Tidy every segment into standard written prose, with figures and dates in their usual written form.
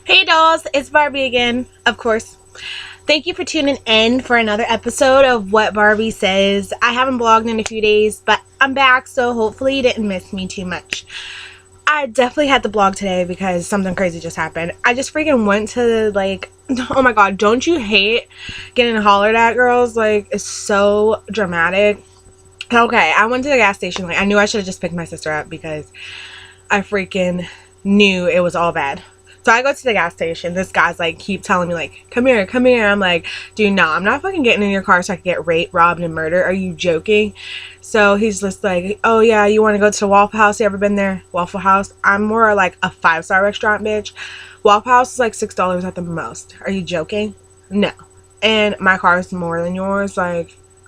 Hey dolls, it's Barbie again, of course. Thank you for tuning in for another episode of What Barbie Says. I haven't blogged in a few days, but I'm back, so hopefully you didn't miss me too much. I definitely had to blog today because something crazy just happened. I just freaking went to, oh my god, don't you hate getting hollered at, girls? Like, it's so dramatic. Okay, I went to the gas station. I knew I should have just picked my sister up because I freaking knew it was all bad. So I go to the gas station. This guy's keep telling me come here, come here. I'm like, dude, no, I'm not fucking getting in your car so I can get raped, robbed, and murdered. Are you joking? So he's just like, oh yeah, you want to go to the Waffle House? You ever been there? Waffle House? I'm more like a 5-star restaurant, bitch. Waffle House is like $6 at the most. Are you joking? No. And my car is more than yours.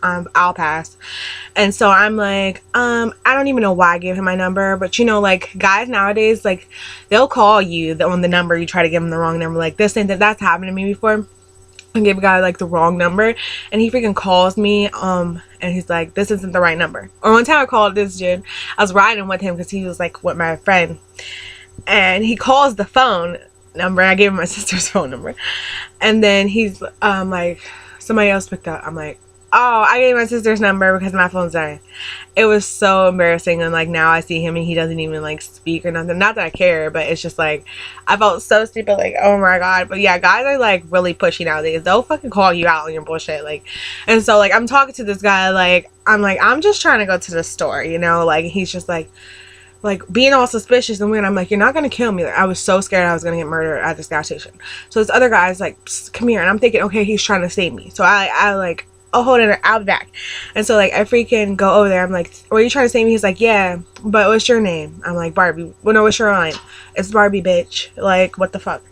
I'll pass. And so I'm like, I don't even know why I gave him my number, but guys nowadays, they'll call you on the number you try to give them the wrong number. This and that's happened to me before. I gave a guy the wrong number, and he freaking calls me, and he's like, this isn't the right number. Or one time I called this dude, I was riding with him because he was with my friend, and he calls the phone number. I gave him my sister's phone number, and then he's like, somebody else picked up. I'm like, oh, I gave my sister's number because my phone's dying. It was so embarrassing, and now I see him and he doesn't even speak or nothing. Not that I care, but it's just I felt so stupid, oh my god. But yeah, guys are really pushy nowadays. They'll fucking call you out on your bullshit. And so I'm talking to this guy, I'm just trying to go to the store, he's just being all suspicious and weird. I'm like, you're not gonna kill me. I was so scared I was gonna get murdered at this gas station. So this other guy's come here, and I'm thinking, okay, he's trying to save me. So oh, hold it, I'll be back. And so I freaking go over there. I'm like, were you trying to save me? He's like, yeah, but what's your name? I'm like, Barbie. Well, no, what's your name? It's Barbie, bitch. What the fuck?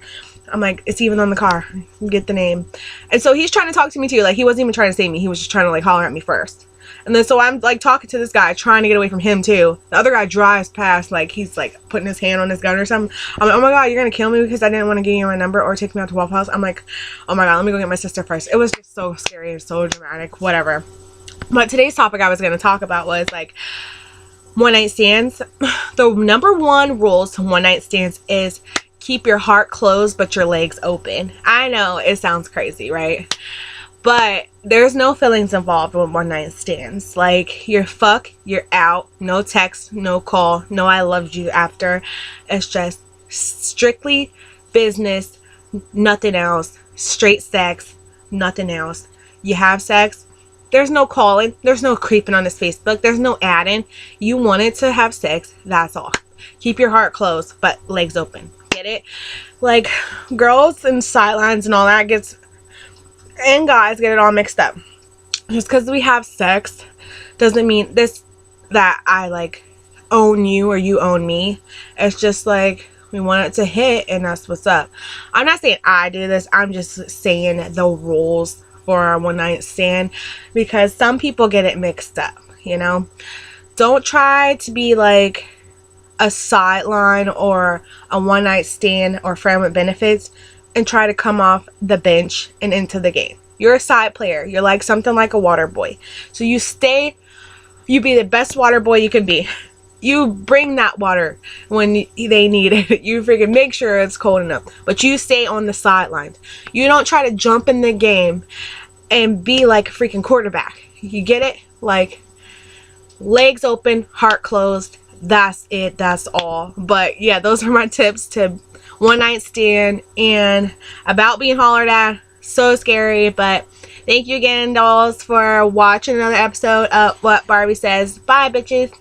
I'm like, it's even on the car. Get the name. And so he's trying to talk to me too. He wasn't even trying to save me. He was just trying to holler at me first. And then so I'm talking to this guy, trying to get away from him too. The other guy drives past, he's putting his hand on his gun or something. I'm like, oh my god, you're gonna kill me because I didn't want to give you my number or take me out to Waffle House. I'm like, oh my god, let me go get my sister first. It was just so scary and so dramatic, whatever. But today's topic I was gonna talk about was one night stands. The number one rules to one night stands is keep your heart closed but your legs open. I know it sounds crazy, right? But there's no feelings involved with one night stands. You're fuck, you're out, no text, no call, no I loved you after. It's just strictly business, nothing else. Straight sex, nothing else. You have sex, there's no calling, there's no creeping on his Facebook, there's no adding. You wanted to have sex, that's all. Keep your heart closed but legs open. Get it? Girls and sidelines and all that and guys get it all mixed up. Just because we have sex doesn't mean that I own you or you own me. It's just we want it to hit and that's what's up. I'm not saying I do this. I'm just saying the rules for a one night stand because some people get it mixed up, Don't try to be a sideline or a one night stand or friend with benefits and try to come off the bench and into the game. You're a side player. You're something like a water boy. So you be the best water boy you can be. You bring that water when they need it. You freaking make sure it's cold enough. But you stay on the sidelines. You don't try to jump in the game and be like a freaking quarterback. You get it? Legs open, heart closed. That's it. That's all. But yeah, those are my tips to one night stand and about being hollered at. So scary. But thank you again, dolls, for watching another episode of What Barbie Says. Bye, bitches.